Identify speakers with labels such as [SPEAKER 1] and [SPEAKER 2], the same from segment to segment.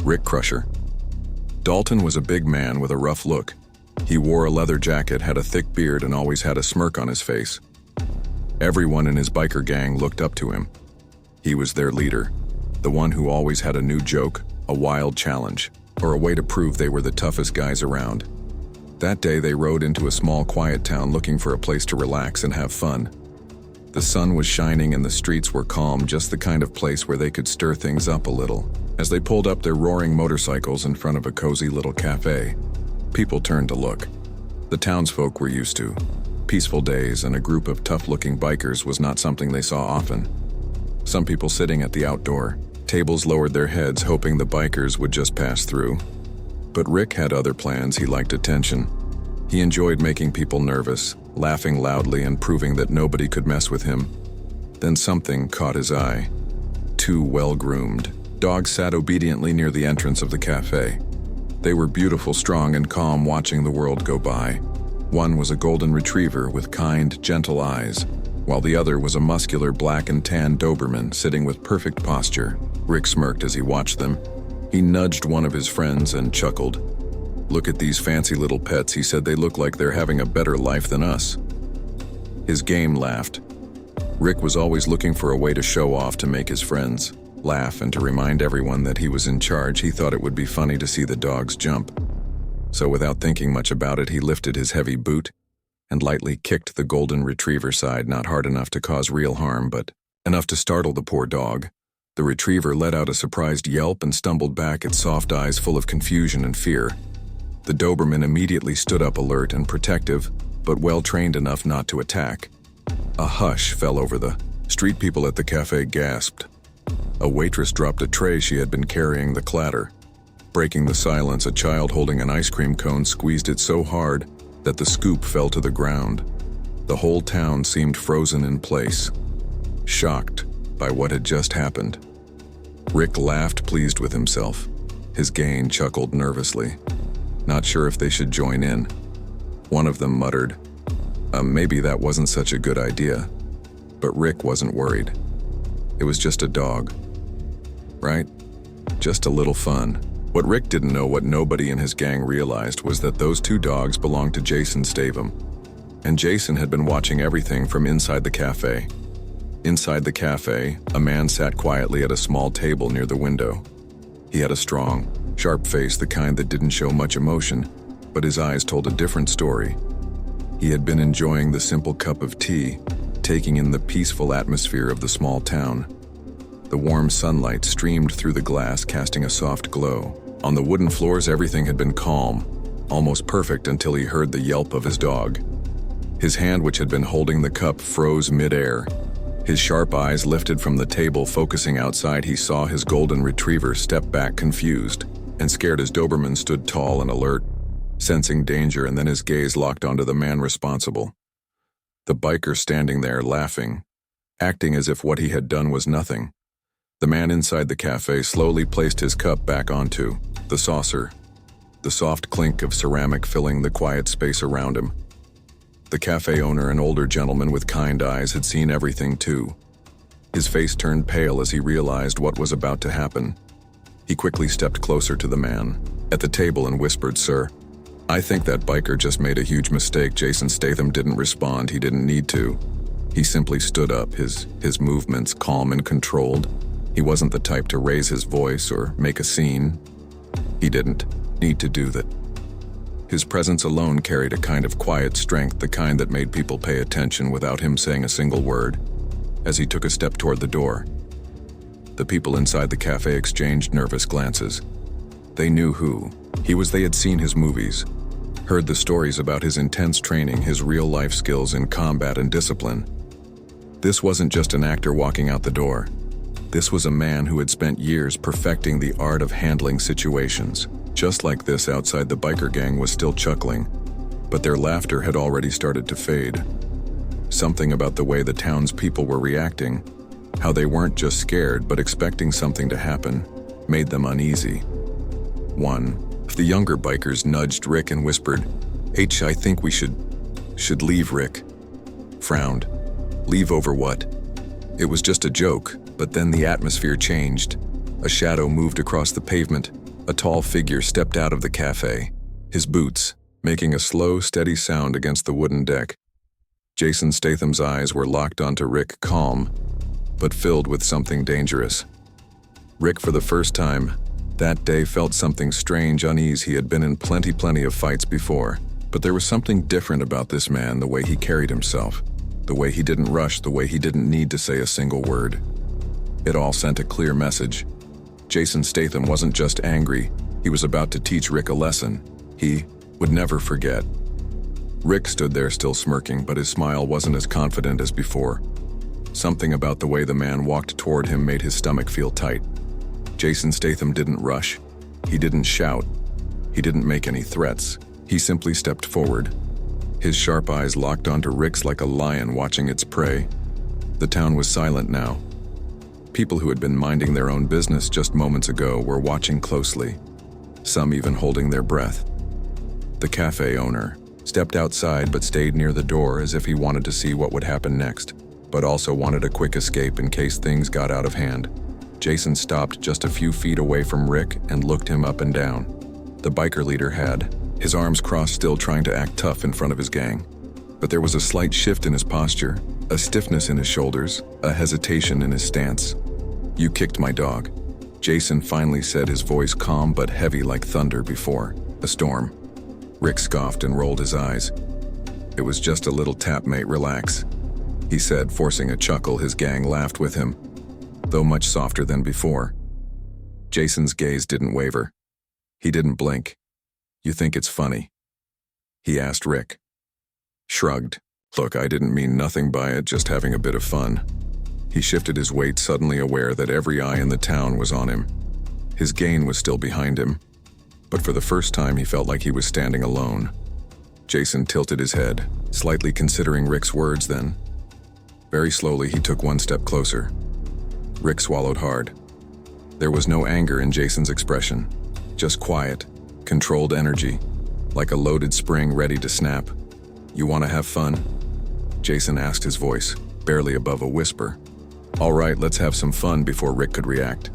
[SPEAKER 1] Rick Crusher. Dalton was a big man with a rough look. He wore a leather jacket, had a thick beard, and always had a smirk on his face. Everyone in his biker gang looked up to him. He was their leader, the one who always had a new joke, a wild challenge, or a way to prove they were the toughest guys around. That day they rode into a small quiet town looking for a place to relax and have fun. The sun was shining and the streets were calm, just the kind of place where they could stir things up a little. As they pulled up their roaring motorcycles in front of a cozy little cafe, people turned to look. The townsfolk were used to. Peaceful days and a group of tough-looking bikers was not something they saw often. Some people sitting at the outdoor tables lowered their heads, hoping the bikers would just pass through. But Rick had other plans. He liked attention. He enjoyed making people nervous, laughing loudly and proving that nobody could mess with him. Then something caught his eye. Two well-groomed dogs sat obediently near the entrance of the cafe. They were beautiful, strong, and calm, watching the world go by. One was a golden retriever with kind, gentle eyes, while the other was a muscular black and tan Doberman sitting with perfect posture. Rick smirked as he watched them. He nudged one of his friends and chuckled. "Look at these fancy little pets," he said. "They look like they're having a better life than us." His game laughed. Rick was always looking for a way to show off, to make his friends laugh, and to remind everyone that he was in charge. He thought it would be funny to see the dogs jump. So without thinking much about it, he lifted his heavy boot and lightly kicked the golden retriever side, not hard enough to cause real harm, but enough to startle the poor dog. The retriever let out a surprised yelp and stumbled back, its soft eyes full of confusion and fear. The Doberman immediately stood up, alert and protective, but well-trained enough not to attack. A hush fell over the street. People at the cafe gasped. A waitress dropped a tray she had been carrying, the clatter. Breaking the silence, a child holding an ice cream cone squeezed it so hard that the scoop fell to the ground. The whole town seemed frozen in place, shocked by what had just happened. Rick laughed, pleased with himself. His gang chuckled nervously, not sure if they should join in. One of them muttered, maybe that wasn't such a good idea. But Rick wasn't worried. It was just a dog, right? Just a little fun. What Rick didn't know, what nobody in his gang realized, was that those two dogs belonged to Jason Statham. And Jason had been watching everything from inside the cafe. Inside the cafe, a man sat quietly at a small table near the window. He had a strong, sharp face, the kind that didn't show much emotion, but his eyes told a different story. He had been enjoying the simple cup of tea, taking in the peaceful atmosphere of the small town. The warm sunlight streamed through the glass, casting a soft glow. On the wooden floors, everything had been calm, almost perfect, until he heard the yelp of his dog. His hand, which had been holding the cup, froze mid-air. His sharp eyes lifted from the table, focusing outside. He saw his golden retriever step back, confused and scared, as Doberman stood tall and alert, sensing danger, and then his gaze locked onto the man responsible. The biker standing there, laughing, acting as if what he had done was nothing. The man inside the cafe slowly placed his cup back onto the saucer, the soft clink of ceramic filling the quiet space around him. The cafe owner, an older gentleman with kind eyes, had seen everything too. His face turned pale as he realized what was about to happen. He quickly stepped closer to the man at the table and whispered, "Sir, I think that biker just made a huge mistake." Jason Statham didn't respond. He didn't need to. He simply stood up, his movements calm and controlled. He wasn't the type to raise his voice or make a scene. He didn't need to do that. His presence alone carried a kind of quiet strength, the kind that made people pay attention without him saying a single word. As he took a step toward the door, the people inside the cafe exchanged nervous glances. They knew who he was. They had seen his movies, heard the stories about his intense training, his real-life skills in combat and discipline. This wasn't just an actor walking out the door. This was a man who had spent years perfecting the art of handling situations. Just like this, outside, the biker gang was still chuckling, but their laughter had already started to fade. Something about the way the townspeople were reacting, how they weren't just scared but expecting something to happen, made them uneasy. One of the younger bikers nudged Rick and whispered, I think we should leave." Rick frowned. Leave over what? It was just a joke, but then the atmosphere changed. A shadow moved across the pavement, A tall figure stepped out of the cafe, his boots making a slow, steady sound against the wooden deck. Jason Statham's eyes were locked onto Rick, calm, but filled with something dangerous. Rick, for the first time that day, felt something strange unease. He had been in plenty of fights before, but there was something different about this man, the way he carried himself, the way he didn't rush, the way he didn't need to say a single word. It all sent a clear message. Jason Statham wasn't just angry, he was about to teach Rick a lesson he would never forget. Rick stood there still smirking, but his smile wasn't as confident as before. Something about the way the man walked toward him made his stomach feel tight. Jason Statham didn't rush. He didn't shout. He didn't make any threats. He simply stepped forward. His sharp eyes locked onto Rick's like a lion watching its prey. The town was silent now. People who had been minding their own business just moments ago were watching closely, some even holding their breath. The cafe owner stepped outside but stayed near the door as if he wanted to see what would happen next, but also wanted a quick escape in case things got out of hand. Jason stopped just a few feet away from Rick and looked him up and down. The biker leader had his arms crossed, still trying to act tough in front of his gang. But there was a slight shift in his posture, a stiffness in his shoulders, a hesitation in his stance. "You kicked my dog," Jason finally said, his voice calm but heavy like thunder before a storm. Rick scoffed and rolled his eyes. "It was just a little tap, mate, relax," he said, forcing a chuckle. His gang laughed with him, though much softer than before. Jason's gaze didn't waver. He didn't blink. "You think it's funny?" he asked Rick. Shrugged. "Look, I didn't mean nothing by it, just having a bit of fun." He shifted his weight, suddenly aware that every eye in the town was on him. His gang was still behind him, but for the first time he felt like he was standing alone. Jason tilted his head, slightly considering Rick's words. Then, very slowly, he took one step closer. Rick swallowed hard. There was no anger in Jason's expression, just quiet, controlled energy, like a loaded spring ready to snap. "You want to have fun?" Jason asked, his voice barely above a whisper. "All right, let's have some fun." Before Rick could react,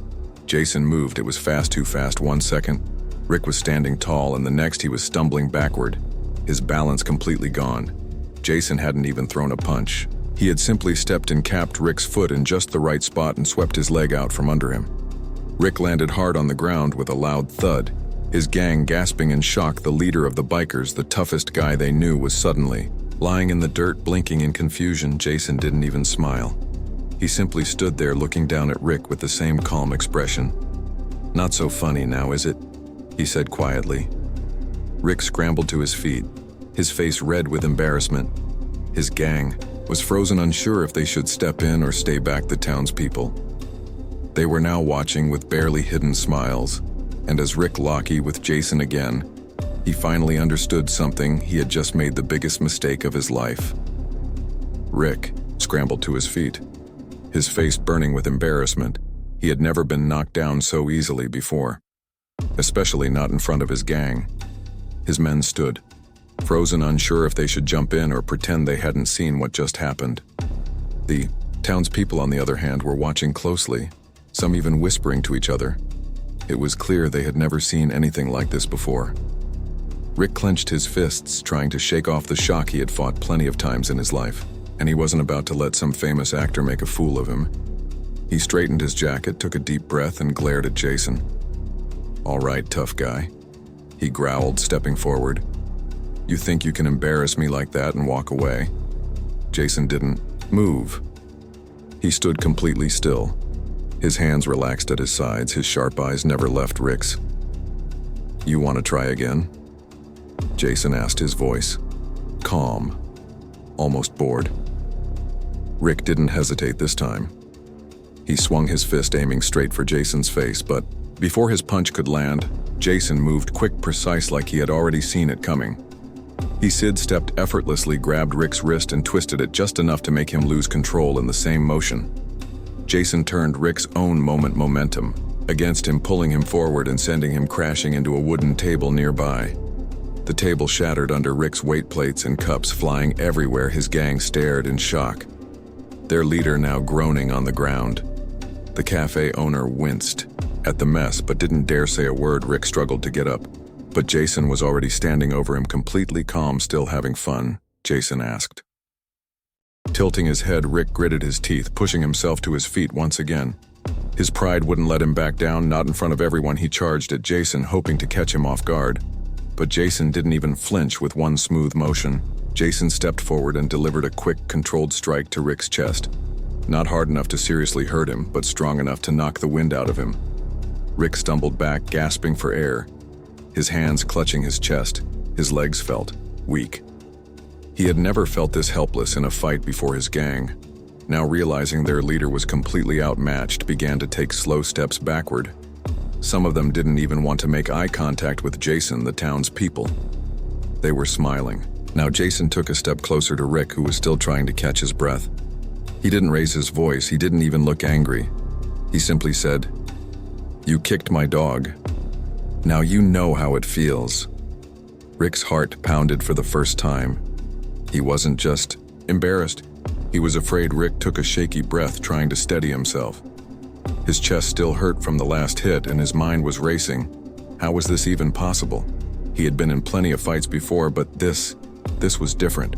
[SPEAKER 1] Jason moved. It was fast, too fast. 1 second, Rick was standing tall, and the next he was stumbling backward, his balance completely gone. Jason hadn't even thrown a punch. He had simply stepped and capped Rick's foot in just the right spot and swept his leg out from under him. Rick landed hard on the ground with a loud thud, his gang gasping in shock. The leader of the bikers, the toughest guy they knew, was suddenly lying in the dirt, blinking in confusion. Jason didn't even smile. He simply stood there looking down at Rick with the same calm expression. "Not so funny now, is it?" he said quietly. Rick scrambled to his feet, his face red with embarrassment. His gang was frozen, unsure if they should step in or stay back. The townspeople, they were now watching with barely hidden smiles, and as Rick locked with Jason again, he finally understood something. He had just made the biggest mistake of his life. Rick scrambled to his feet, his face burning with embarrassment. He had never been knocked down so easily before, especially not in front of his gang. His men stood, frozen, unsure if they should jump in or pretend they hadn't seen what just happened. The townspeople, on the other hand, were watching closely, some even whispering to each other. It was clear they had never seen anything like this before. Rick clenched his fists, trying to shake off the shock. He had fought plenty of times in his life, and he wasn't about to let some famous actor make a fool of him. He straightened his jacket, took a deep breath, and glared at Jason. "All right, tough guy," he growled, stepping forward. "You think you can embarrass me like that and walk away?" Jason didn't move. He stood completely still, his hands relaxed at his sides. His sharp eyes never left Rick's. "You want to try again?" Jason asked, his voice calm, almost bored. Rick didn't hesitate this time. He swung his fist, aiming straight for Jason's face, but before his punch could land, Jason moved quick, precise, like he had already seen it coming. He sidestepped effortlessly, grabbed Rick's wrist and twisted it just enough to make him lose control in the same motion. Jason turned Rick's own momentum against him, pulling him forward and sending him crashing into a wooden table nearby. The table shattered under Rick's weight, plates and cups flying everywhere. His gang stared in shock, their leader now groaning on the ground. The cafe owner winced. At the mess, but didn't dare say a word. Rick struggled to get up. But Jason was already standing over him, completely calm, still having fun. Jason asked. Tilting his head, Rick gritted his teeth, pushing himself to his feet once again. His pride wouldn't let him back down. Not in front of everyone. He charged at Jason, hoping to catch him off guard. But Jason didn't even flinch. With one smooth motion, Jason stepped forward and delivered a quick, controlled strike to Rick's chest. Not hard enough to seriously hurt him, but strong enough to knock the wind out of him. Rick stumbled back, gasping for air, his hands clutching his chest. His legs felt weak. He had never felt this helpless in a fight before. His gang, now realizing their leader was completely outmatched, began to take slow steps backward. Some of them didn't even want to make eye contact with Jason, the town's people. They were smiling. Now Jason took a step closer to Rick, who was still trying to catch his breath. He didn't raise his voice. He didn't even look angry. He simply said, "You kicked my dog. Now you know how it feels." Rick's heart pounded for the first time. He wasn't just embarrassed. He was afraid. Rick took a shaky breath, trying to steady himself. His chest still hurt from the last hit, and his mind was racing. How was this even possible? He had been in plenty of fights before, but this was different.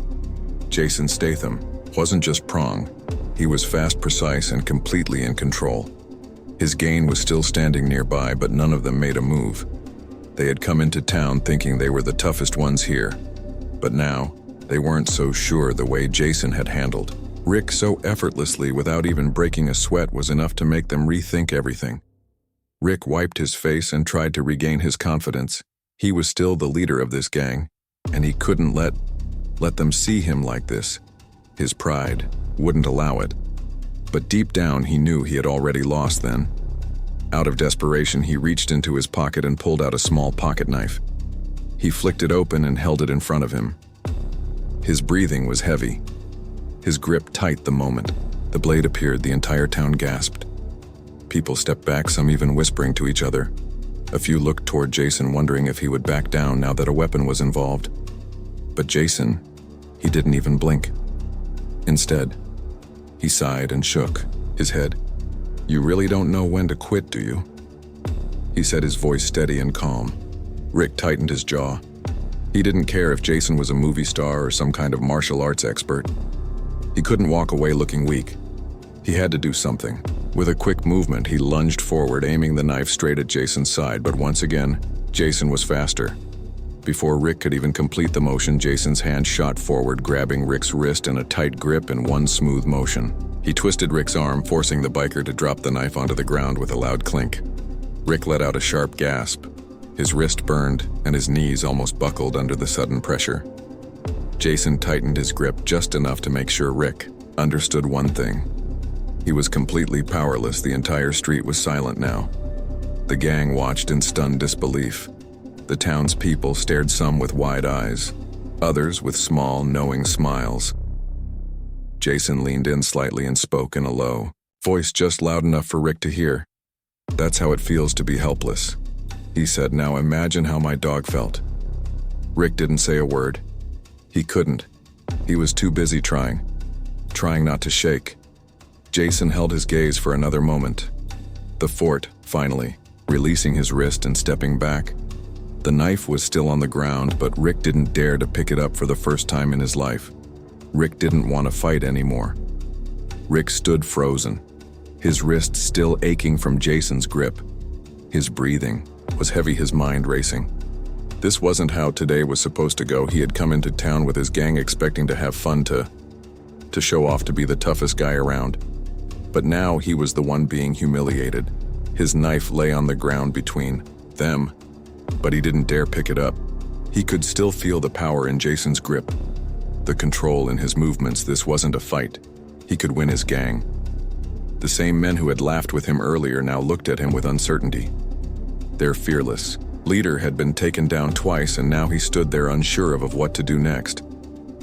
[SPEAKER 1] Jason Statham wasn't just prong. He was fast, precise, and completely in control. His gang was still standing nearby, but none of them made a move. They had come into town thinking they were the toughest ones here. But now, they weren't so sure. The way Jason had handled Rick so effortlessly without even breaking a sweat was enough to make them rethink everything. Rick wiped his face and tried to regain his confidence. He was still the leader of this gang, and he couldn't let them see him like this. His pride wouldn't allow it. But deep down, he knew he had already lost then. Out of desperation, he reached into his pocket and pulled out a small pocket knife. He flicked it open and held it in front of him. His breathing was heavy, his grip tight. The moment the blade appeared, the entire town gasped. People stepped back, some even whispering to each other. A few looked toward Jason, wondering if he would back down now that a weapon was involved. But Jason, he didn't even blink. Instead, he sighed and shook his head. "You really don't know when to quit, do you?" He said, his voice steady and calm. Rick tightened his jaw. He didn't care if Jason was a movie star or some kind of martial arts expert. He couldn't walk away looking weak. He had to do something. With a quick movement, he lunged forward, aiming the knife straight at Jason's side. But once again, Jason was faster. Before Rick could even complete the motion, Jason's hand shot forward, grabbing Rick's wrist in a tight grip in one smooth motion. He twisted Rick's arm, forcing the biker to drop the knife onto the ground with a loud clink. Rick let out a sharp gasp. His wrist burned, and his knees almost buckled under the sudden pressure. Jason tightened his grip just enough to make sure Rick understood one thing. He was completely powerless. The entire street was silent now. The gang watched in stunned disbelief. The townspeople stared, some with wide eyes, others with small, knowing smiles. Jason leaned in slightly and spoke in a low voice, just loud enough for Rick to hear. "That's how it feels to be helpless," he said. "Now imagine how my dog felt." Rick didn't say a word. He couldn't. He was too busy trying not to shake. Jason held his gaze for another moment. The fort, finally, releasing his wrist and stepping back. The knife was still on the ground, but Rick didn't dare to pick it up for the first time in his life. Rick didn't want to fight anymore. Rick stood frozen, his wrist still aching from Jason's grip. His breathing was heavy, his mind racing. This wasn't how today was supposed to go. He had come into town with his gang expecting to have fun, to show off, to be the toughest guy around. But now he was the one being humiliated. His knife lay on the ground between them, but he didn't dare pick it up. He could still feel the power in Jason's grip, the control in his movements. This wasn't a fight. He could win his gang. The same men who had laughed with him earlier now looked at him with uncertainty. Their fearless leader had been taken down twice, and now he stood there unsure of what to do next.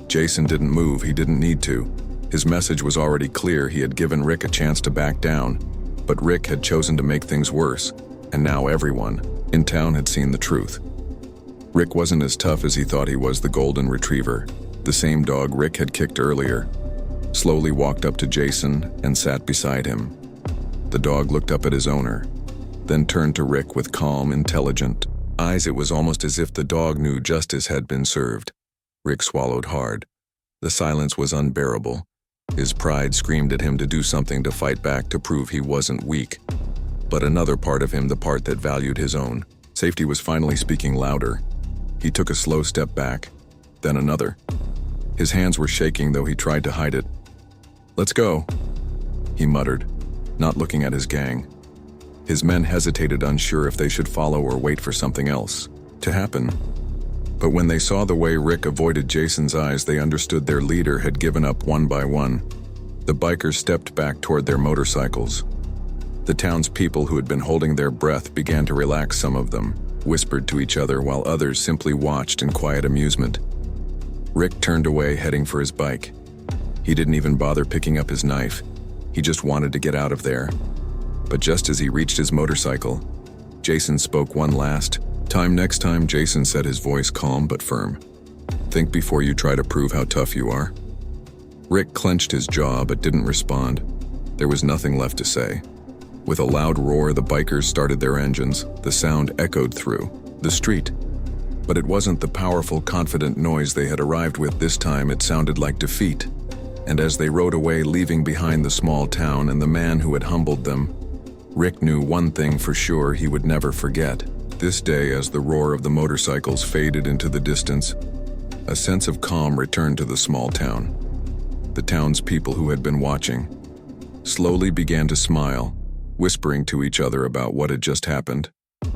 [SPEAKER 1] Jason didn't move. He didn't need to. His message was already clear. He had given Rick a chance to back down, but Rick had chosen to make things worse, and now everyone in town had seen the truth. Rick wasn't as tough as he thought he was. The golden retriever, the same dog Rick had kicked earlier, slowly walked up to Jason and sat beside him. The dog looked up at his owner. then turned to Rick with calm, intelligent eyes. It was almost as if the dog knew justice had been served. Rick swallowed hard. The silence was unbearable. His pride screamed at him to do something, to fight back, to prove he wasn't weak. But another part of him, the part that valued his own safety, was finally speaking louder. He took a slow step back, then another. His hands were shaking, though he tried to hide it. "Let's go," he muttered, not looking at his gang. His men hesitated, unsure if they should follow or wait for something else to happen. But when they saw the way Rick avoided Jason's eyes, they understood their leader had given up one by one. The bikers stepped back toward their motorcycles. The townspeople who had been holding their breath began to relax. Some of them whispered to each other, while others simply watched in quiet amusement. Rick turned away, heading for his bike. He didn't even bother picking up his knife. He just wanted to get out of there. But just as he reached his motorcycle, Jason spoke one last time. "Next time," Jason said, his voice calm but firm. "Think before you try to prove how tough you are." Rick clenched his jaw but didn't respond. There was nothing left to say. With a loud roar, the bikers started their engines. The sound echoed through the street. But it wasn't the powerful, confident noise they had arrived with. This time it sounded like defeat. And as they rode away, leaving behind the small town and the man who had humbled them, Rick knew one thing for sure he would never forget. This day, as the roar of the motorcycles faded into the distance, a sense of calm returned to the small town. The townspeople who had been watching slowly began to smile, whispering to each other about what had just happened.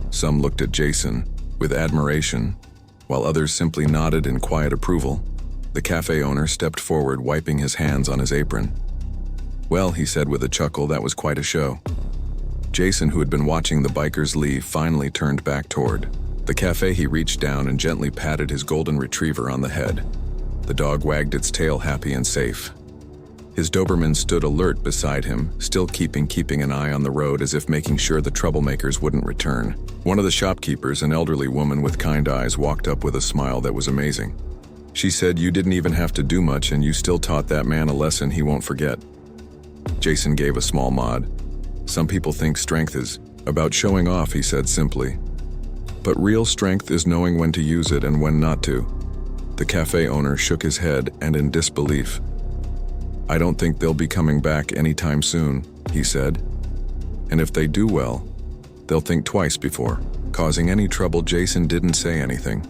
[SPEAKER 1] Some looked at Jason with admiration, while others simply nodded in quiet approval. The cafe owner stepped forward, wiping his hands on his apron. "Well," he said with a chuckle, "that was quite a show." Jason, who had been watching the bikers leave, finally turned back toward the cafe. He reached down and gently patted his golden retriever on the head. The dog wagged its tail, happy and safe. His Doberman stood alert beside him, still keeping an eye on the road, as if making sure the troublemakers wouldn't return. One of the shopkeepers, an elderly woman with kind eyes, walked up with a smile that was amazing. She said, "You didn't even have to do much, and you still taught that man a lesson he won't forget." Jason gave a small nod. "Some people think strength is about showing off," he said simply. "But real strength is knowing when to use it and when not to." The cafe owner shook his head and in disbelief. "I don't think they'll be coming back anytime soon," he said. "And if they do, well, they'll think twice before causing any trouble." Jason didn't say anything,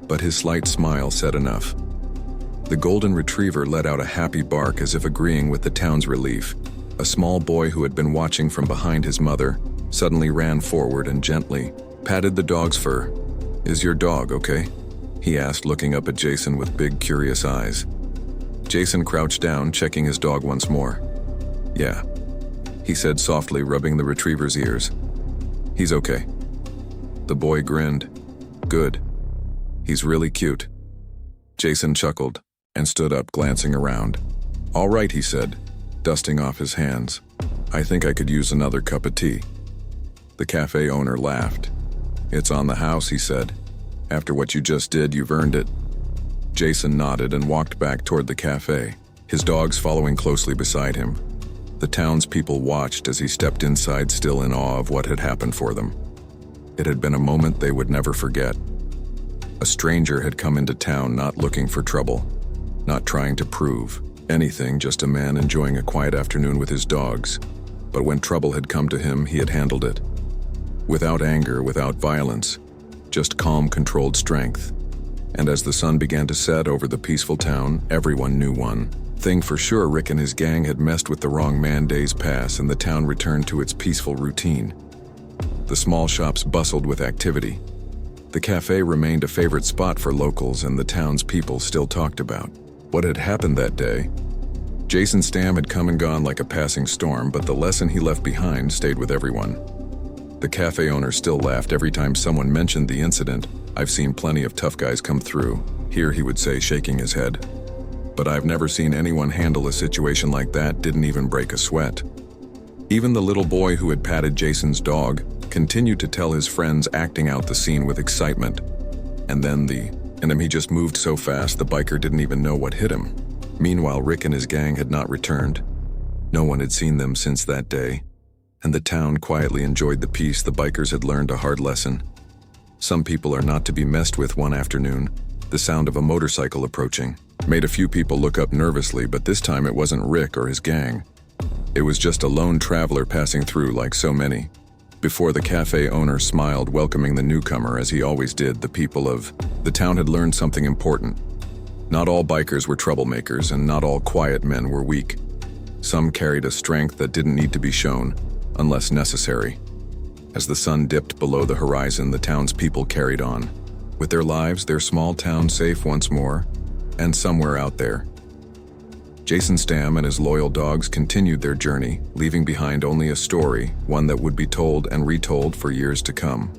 [SPEAKER 1] but his slight smile said enough. The golden retriever let out a happy bark, as if agreeing with the town's relief. A small boy who had been watching from behind his mother suddenly ran forward and gently patted the dog's fur. "Is your dog okay?" he asked, looking up at Jason with big, curious eyes. Jason crouched down, checking his dog once more. "Yeah," he said softly, rubbing the retriever's ears. "He's okay." The boy grinned. "Good. He's really cute." Jason chuckled and stood up, glancing around. "All right," he said, dusting off his hands. "I think I could use another cup of tea." The cafe owner laughed. "It's on the house," he said. "After what you just did, you've earned it." Jason nodded and walked back toward the cafe, his dogs following closely beside him. The townspeople watched as he stepped inside, still in awe of what had happened for them. It had been a moment they would never forget. A stranger had come into town, not looking for trouble, not trying to prove anything, just a man enjoying a quiet afternoon with his dogs. But when trouble had come to him, he had handled it. Without anger, without violence, just calm, controlled strength. And as the sun began to set over the peaceful town, everyone knew one thing for sure: Rick and his gang had messed with the wrong man. Days passed and the town returned to its peaceful routine. The small shops bustled with activity. The cafe remained a favorite spot for locals, and the town's people still talked about what had happened that day. Jason Statham had come and gone like a passing storm, but the lesson he left behind stayed with everyone. The cafe owner still laughed every time someone mentioned the incident. "I've seen plenty of tough guys come through here," he would say, shaking his head. "But I've never seen anyone handle a situation like that. Didn't even break a sweat." Even the little boy who had patted Jason's dog continued to tell his friends, acting out the scene with excitement. And then he just moved so fast the biker didn't even know what hit him. Meanwhile, Rick and his gang had not returned. No one had seen them since that day. and the town quietly enjoyed the peace. The bikers had learned a hard lesson. Some people are not to be messed with. One afternoon, the sound of a motorcycle approaching made a few people look up nervously, but this time it wasn't Rick or his gang. It was just a lone traveler passing through like so many. Before the cafe owner smiled, welcoming the newcomer as he always did, the people of the town had learned something important. Not all bikers were troublemakers, and not all quiet men were weak. Some carried a strength that didn't need to be shown, unless necessary. As the sun dipped below the horizon, the townspeople carried on, with their lives, their small town safe once more, and somewhere out there. Jason Statham and his loyal dogs continued their journey, leaving behind only a story, one that would be told and retold for years to come.